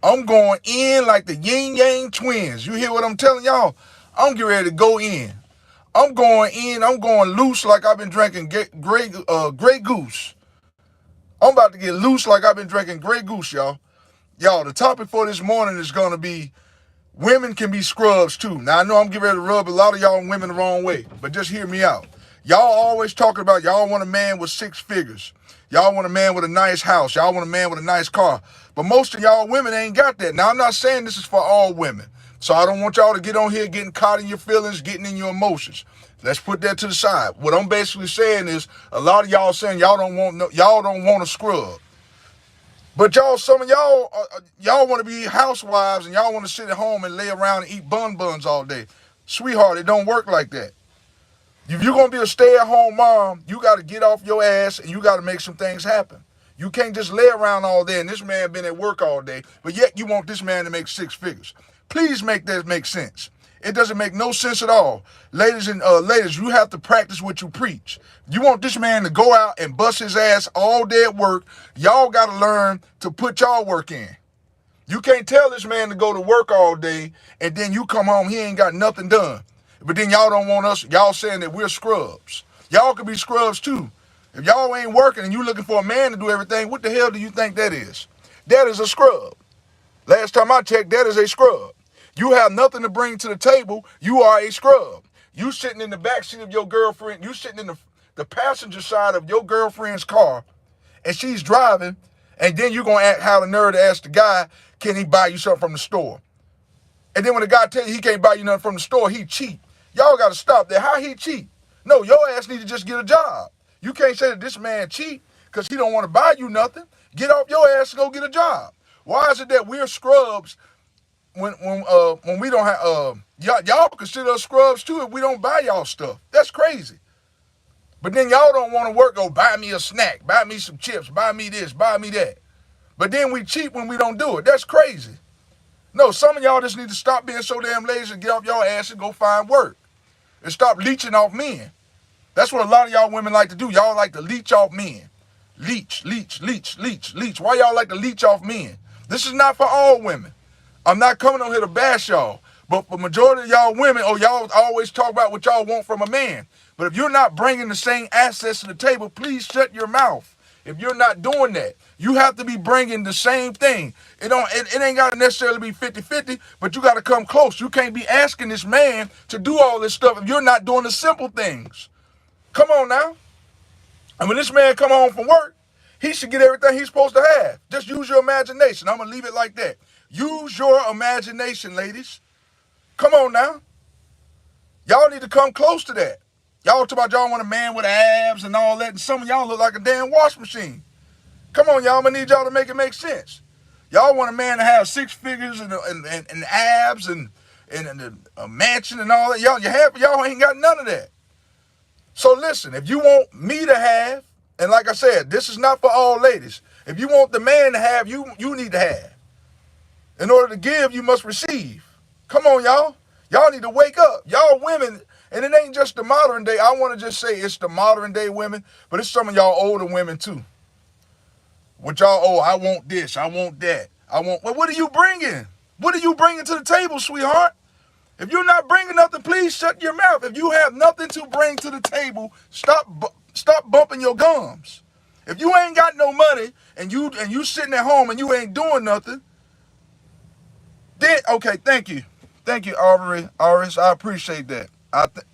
I'm going in like the yin yang twins. You hear what I'm telling y'all? I'm getting ready to go in. I'm going in. I'm going loose like I've been drinking Grey Goose. I'm about to get loose like I've been drinking Grey Goose, y'all. Y'all, the topic for this morning is going to be women can be scrubs too. Now, I know I'm getting ready to rub a lot of y'all women the wrong way, but just hear me out. Y'all always talking about y'all want a man with 6 figures. Y'all want a man with a nice house. Y'all want a man with a nice car. But most of y'all women ain't got that. Now, I'm not saying this is for all women. So I don't want y'all to get on here getting caught in your feelings, getting in your emotions. Let's put that to the side. What I'm basically saying is a lot of y'all saying y'all don't want a scrub. But y'all, some of y'all, y'all want to be housewives and y'all want to sit at home and lay around and eat buns all day. Sweetheart, it don't work like that. If you're going to be a stay-at-home mom, you got to get off your ass and you got to make some things happen. You can't just lay around all day and this man been at work all day, but yet you want this man to make 6 figures. Please make that make sense. It doesn't make no sense at all. Ladies, you have to practice what you preach. You want this man to go out and bust his ass all day at work. Y'all got to learn to put y'all work in. You can't tell this man to go to work all day and then you come home, he ain't got nothing done. But then y'all don't want us, y'all saying that we're scrubs. Y'all could be scrubs too. If y'all ain't working and you looking for a man to do everything, what the hell do you think that is? That is a scrub. Last time I checked, that is a scrub. You have nothing to bring to the table, you are a scrub. You sitting in the back seat of your girlfriend, you sitting in the passenger side of your girlfriend's car, and she's driving, and then you're going to have the nerve to ask the guy, can he buy you something from the store? And then when the guy tell you he can't buy you nothing from the store, he cheat. Y'all got to stop that. How he cheat? No, your ass need to just get a job. You can't say that this man cheat because he don't want to buy you nothing. Get off your ass and go get a job. Why is it that we're scrubs when we don't have y'all consider us scrubs too if we don't buy y'all stuff? That's crazy. But then y'all don't want to work. Go buy me a snack, buy me some chips, buy me this, buy me that. But then we cheat when we don't do it. That's crazy. No, some of y'all just need to stop being so damn lazy and get off your ass and go find work. And stop leeching off men. That's what a lot of y'all women like to do. Y'all like to leech off men. Leech, leech, leech, leech, leech. Why y'all like to leech off men? This is not for all women. I'm not coming on here to bash y'all. But for majority of y'all women, y'all always talk about what y'all want from a man. But if you're not bringing the same assets to the table, please shut your mouth. If you're not doing that, you have to be bringing the same thing. It ain't got to necessarily be 50-50, but you got to come close. You can't be asking this man to do all this stuff if you're not doing the simple things. Come on now. And when this man come home from work, he should get everything he's supposed to have. Just use your imagination. I'm going to leave it like that. Use your imagination, ladies. Come on now. Y'all need to come close to that. Y'all talk about y'all want a man with abs and all that, and some of y'all look like a damn wash machine. Come on, y'all. I'm going to need y'all to make it make sense. Y'all want a man to have 6 figures and abs and a mansion and all that. Y'all ain't got none of that. So listen, if you want me to have, and like I said, this is not for all ladies. If you want the man to have, you need to have. In order to give, you must receive. Come on, y'all. Y'all need to wake up. Y'all women, and it ain't just the modern day. I want to just say it's the modern day women, but it's some of y'all older women too. What y'all, I want this, I want that. Well, what are you bringing? What are you bringing to the table, sweetheart? If you're not bringing nothing, please shut your mouth. If you have nothing to bring to the table, stop bumping your gums. If you ain't got no money and you sitting at home and you ain't doing nothing, then okay, thank you, Aris, I appreciate that.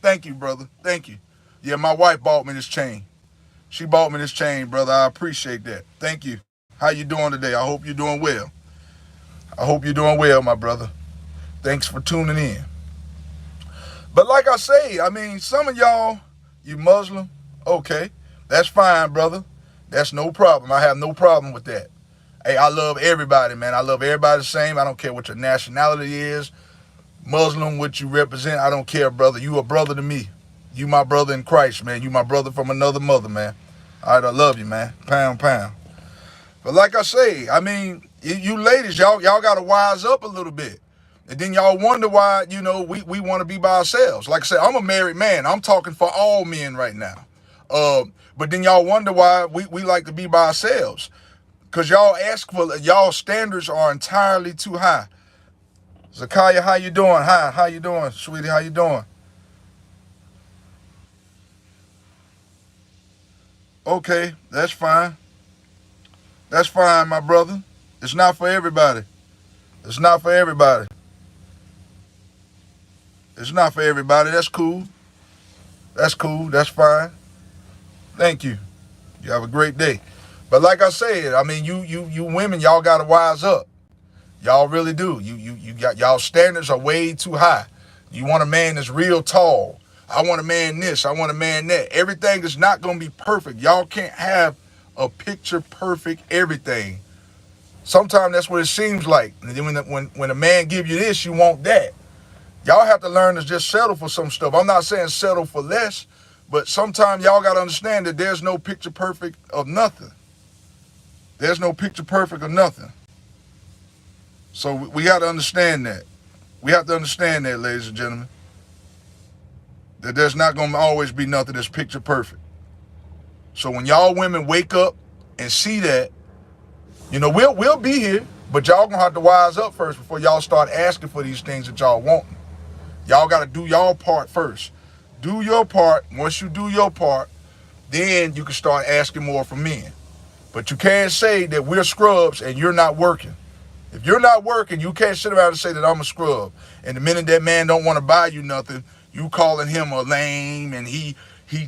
Thank you, brother, thank you. Yeah, my wife bought me this chain. She bought me this chain, brother. I appreciate that. Thank you. How you doing today? I hope you're doing well. I hope you're doing well, my brother. Thanks for tuning in. But like I say, I mean, some of y'all, you Muslim, okay, that's fine, brother. That's no problem. I have no problem with that. Hey, I love everybody, man. I love everybody the same. I don't care what your nationality is. Muslim, what you represent, I don't care, brother. You a brother to me. You my brother in Christ, man. You my brother from another mother, man. All right, I love you, man. Pound, pound. But like I say, I mean, you ladies, y'all got to wise up a little bit. And then y'all wonder why, we want to be by ourselves. Like I said, I'm a married man. I'm talking for all men right now. But then y'all wonder why we like to be by ourselves. Because y'all standards are entirely too high. Zakaya, how you doing? Hi, how you doing? Sweetie, how you doing? Okay, that's fine. That's fine, my brother. It's not for everybody. It's not for everybody. It's not for everybody. That's cool. That's cool. That's fine. Thank you. You have a great day. But like I said, I mean, you women, y'all gotta wise up. Y'all really do. You got y'all standards are way too high. You want a man that's real tall. I want a man this. I want a man that. Everything is not gonna be perfect. Y'all can't have a picture perfect everything. Sometimes that's what it seems like. And then when a man give you this, you want that. Y'all have to learn to just settle for some stuff. I'm not saying settle for less, but sometimes y'all got to understand that there's no picture perfect of nothing. There's no picture perfect of nothing. So we got to understand that. We have to understand that, ladies and gentlemen, that there's not going to always be nothing that's picture perfect. So when y'all women wake up and see that, you know, we'll be here, but y'all going to have to wise up first before y'all start asking for these things that y'all want. Y'all got to do y'all part first. Do your part. Once you do your part, then you can start asking more from men. But you can't say that we're scrubs and you're not working. If you're not working, you can't sit around and say that I'm a scrub. And the minute that man don't want to buy you nothing, you calling him a lame and he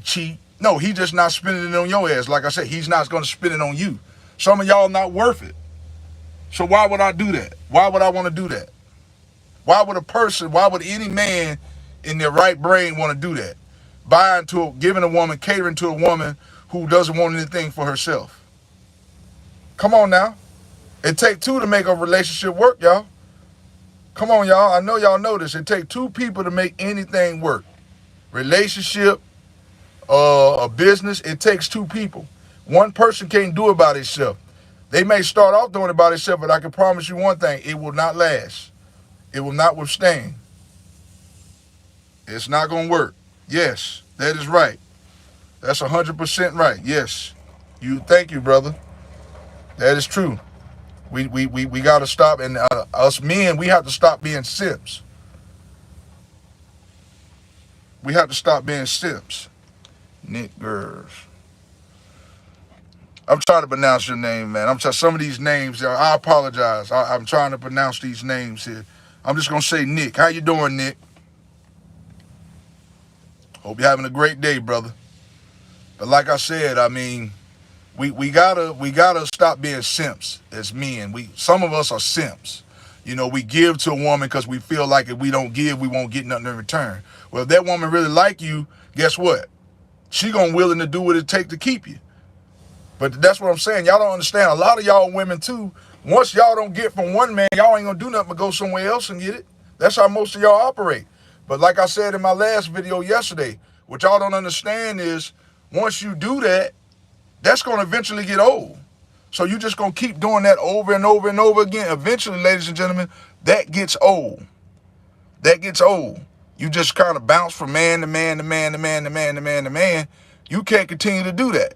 cheat. No, he just not spending it on your ass. Like I said, he's not going to spend it on you. Some of y'all not worth it. So why would I do that? Why would I want to do that? Why would any man in their right brain want to do that? Giving a woman, catering to a woman who doesn't want anything for herself. Come on now. It take two to make a relationship work, y'all. Come on, y'all. I know y'all know this. It take two people to make anything work. Relationship, a business, it takes two people. One person can't do it by themselves. They may start off doing it by themselves, but I can promise you one thing, it will not last. It will not withstand. It's not going to work. Yes, that is right. That's 100% right. Yes. Thank you, brother. That is true. We got to stop, and us men, we have to stop being simps. We have to stop being simps. Nick Gers. I'm trying to pronounce your name, man. I'm trying some of these names. I apologize. I'm trying to pronounce these names here. I'm just gonna say Nick. How you doing, Nick? Hope you're having a great day, brother. But like I said, I mean, we gotta stop being simps as men. Some of us are simps. You know, we give to a woman because we feel like if we don't give, we won't get nothing in return. Well, if that woman really like you, guess what? She gonna willing to do what it take to keep you. But that's what I'm saying. Y'all don't understand. A lot of y'all women too, once y'all don't get from one man, y'all ain't gonna do nothing but go somewhere else and get it. That's how most of y'all operate. But like I said in my last video yesterday, what y'all don't understand is once you do that, that's gonna eventually get old. So you just gonna keep doing that over and over and over again. Eventually, ladies and gentlemen, that gets old. That gets old. You just kind of bounce from man to man to man to man to man to man to man. You can't continue to do that.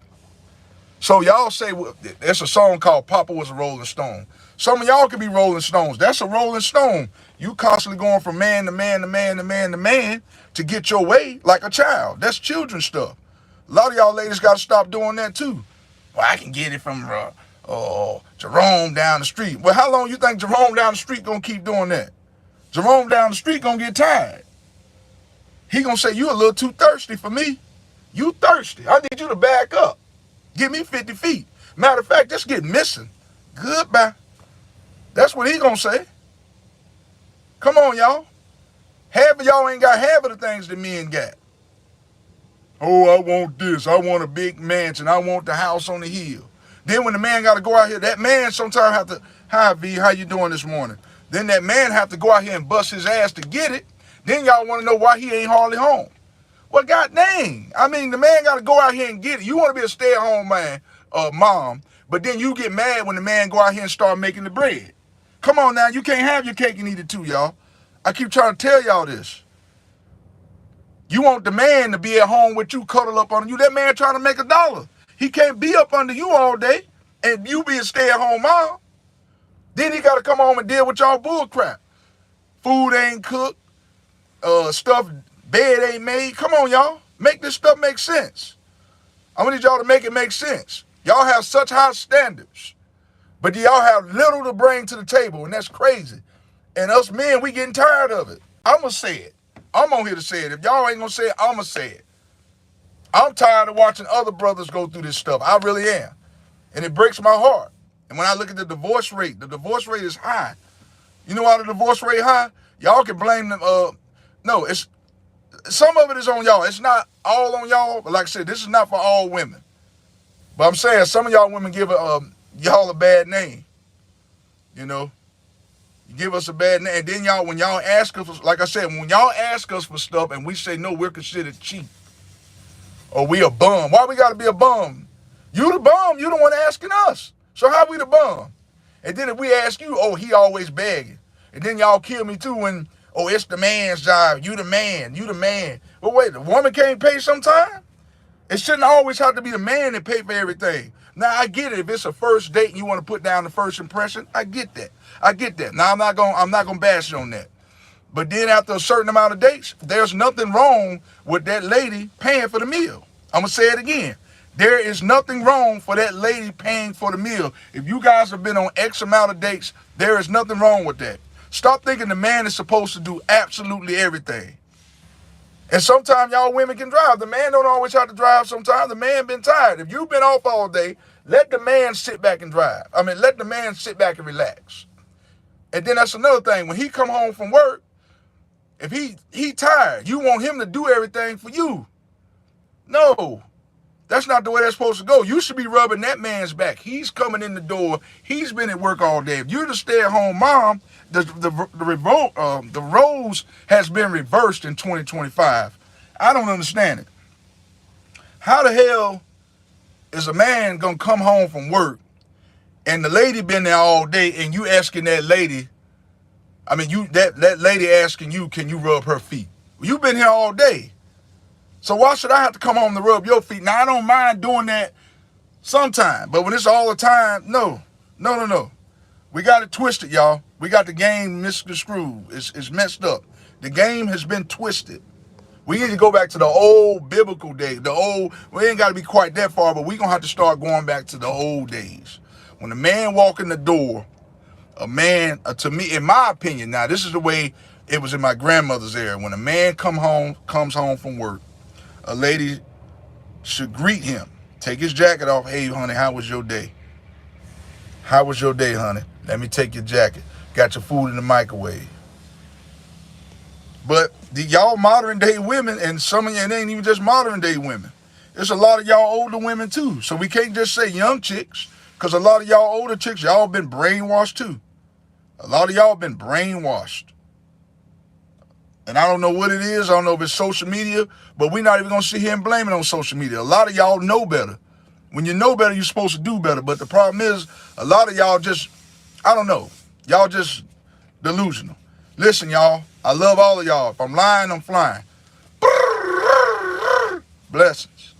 So y'all say, well, there's a song called Papa Was a Rolling Stone. Some of y'all could be Rolling Stones. That's a Rolling Stone. You constantly going from man to man to man to man to man to get your way like a child. That's children stuff. A lot of y'all ladies got to stop doing that too. Well, I can get it from Jerome down the street. Well, how long you think Jerome down the street gonna keep doing that? Jerome down the street gonna get tired. He gonna say, you a little too thirsty for me. You thirsty. I need you to back up. Give me 50 feet. Matter of fact, just get missing. Goodbye. That's what he gonna say. Come on, y'all. Half of y'all ain't got half of the things that men got. Oh, I want this. I want a big mansion. I want the house on the hill. Then when the man got to go out here, that man sometimes have to, hi V, how you doing this morning? Then that man have to go out here and bust his ass to get it. Then y'all want to know why he ain't hardly home. Well, god dang. I mean, the man got to go out here and get it. You want to be a stay-at-home man, mom, but then you get mad when the man go out here and start making the bread. Come on now, you can't have your cake and eat it too, y'all. I keep trying to tell y'all this. You want the man to be at home with you, cuddle up on you. That man trying to make $1. He can't be up under you all day. and you be a stay-at-home mom, then he got to come home and deal with y'all bull crap. Food ain't cooked, stuff, bed ain't made. Come on, y'all. Make this stuff make sense. I need y'all to make it make sense. Y'all have such high standards, but y'all have little to bring to the table, and that's crazy. And us men, we getting tired of it. I'm going to say it. I'm on here to say it. If y'all ain't going to say it, I'm going to say it. I'm tired of watching other brothers go through this stuff. I really am. And it breaks my heart. And when I look at the divorce rate is high. You know why the divorce rate high? Y'all can blame them. No, it's some of it is on y'all. It's not all on y'all. But like I said, this is not for all women. But I'm saying some of y'all women give y'all a bad name. You know, you give us a bad name. And then y'all, when y'all ask us, like I said, when y'all ask us for stuff and we say no, we're considered cheap. Or we a bum. Why we got to be a bum? You the bum. You the one asking us. So how we the bum? And then if we ask you, oh, he always begging. And then y'all kill me too when, oh, it's the man's job. You the man. You the man. But wait, the woman can't pay sometime? It shouldn't always have to be the man that pay for everything. Now, I get it. If it's a first date and you want to put down the first impression, I get that. I get that. Now, I'm not gonna bash you on that. But then after a certain amount of dates, there's nothing wrong with that lady paying for the meal. I'm going to say it again. There is nothing wrong for that lady paying for the meal. If you guys have been on X amount of dates, there is nothing wrong with that. Stop thinking the man is supposed to do absolutely everything. And sometimes y'all women can drive. The man don't always have to drive sometimes. The man been tired. If you've been off all day, let the man sit back and drive. Let the man sit back and relax. And then that's another thing. When he come home from work, if he tired, you want him to do everything for you. No, that's not the way that's supposed to go. You should be rubbing that man's back. He's coming in the door. He's been at work all day. If you're the stay-at-home mom, the roles has been reversed in 2025. I don't understand it. How the hell is a man gonna come home from work and the lady been there all day and you asking that lady, that lady asking you, can you rub her feet? You've been here all day. So why should I have to come home to rub your feet? Now, I don't mind doing that sometime, but when it's all the time, no. We got it twisted, y'all. We got the game misconstrued. It's messed up. The game has been twisted. We need to go back to the old biblical days. We ain't got to be quite that far, but we going to have to start going back to the old days. When a man walk in the door, a man, to me, in my opinion, now this is the way it was in my grandmother's era. When a man comes home from work, a lady should greet him, take his jacket off. Hey, honey, how was your day? How was your day, honey? Let me take your jacket. Got your food in the microwave. But y'all modern day women, and some of you, it ain't even just modern day women. There's a lot of y'all older women too. So we can't just say young chicks, because a lot of y'all older chicks, y'all been brainwashed too. A lot of y'all been brainwashed. And I don't know what it is. I don't know if it's social media, but we're not even going to sit here and blame it on social media. A lot of y'all know better. When you know better, you're supposed to do better. But the problem is, a lot of y'all just, I don't know. Y'all just delusional. Listen, y'all, I love all of y'all. If I'm lying, I'm flying. Blessings.